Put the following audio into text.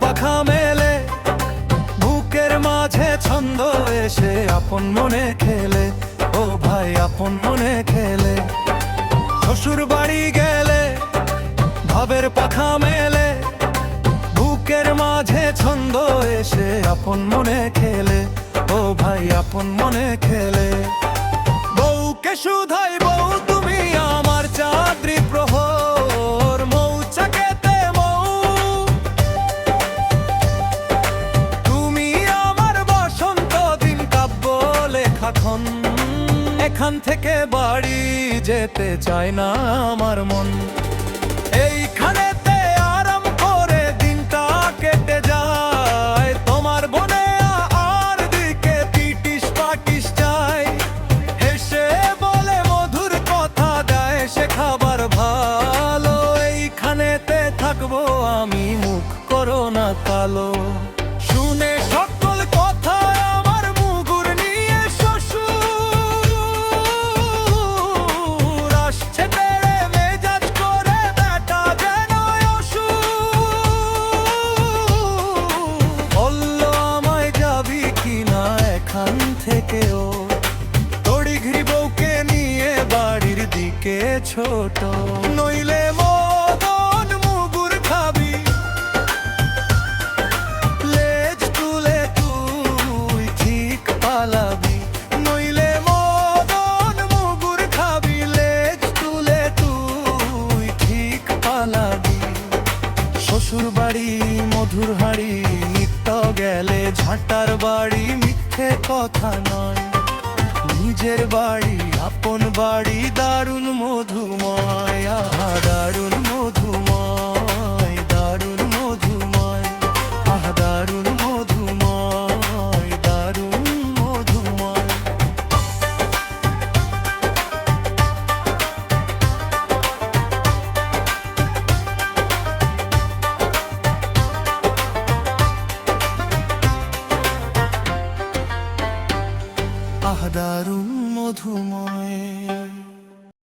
পাখা মেলে, বুকের মাঝে ছন্দ এসে আপন মনে খেলে, ও ভাই আপন মনে খেলে। শ্বশুর বাড়ি গেলে ভাবের পাখা মেলে, বুকের মাঝে ছন্দ এসে আপন মনে খেলে, ও ভাই আপন মনে খেলে। বউকে শুধাই বউ তুমি আমার চাঁদরি প্রহর, মৌচাকেতে মৌ তুমি আমার বসন্ত দিন কাব্য লেখাখন। এখান থেকে বাড়ি যেতে চায় না আমার মন, এইখানেতে আরাম করে দিনটা কেটে যায়। তোমার বনে আর দিকে টিটিস পাটিস যায়, হেসে বলে মধুর কথা দেয় সে খাবার ভালো। এইখানেতে থাকবো আমি, মুখ করো না কালো। শুনে সকল কথা আমার মুগুর নিয়ে শ্বশুর আসছে তেড়ে মেজাজ করে, বেটা যেন বলল আমায় যাবি কিনা এখান থেকেও, তড়িঘড়ি বউকে নিয়ে বাড়ির দিকে ছোট। নইলে মদন মুগুর খাবি, লেজ তুলে তুই ঠিক পালাবি। নইলে মদন মুগুর খাবি, লেজ তুলে তুই ঠিক পালাবি। শ্বশুর বাড়ি মধুর হাড়ি, নিত্য গেলে ঝাঁটার বাড়ি মিথ্যে কথা নয়। নিজের বাড়ি আপন বাড়ি দারুণ মধু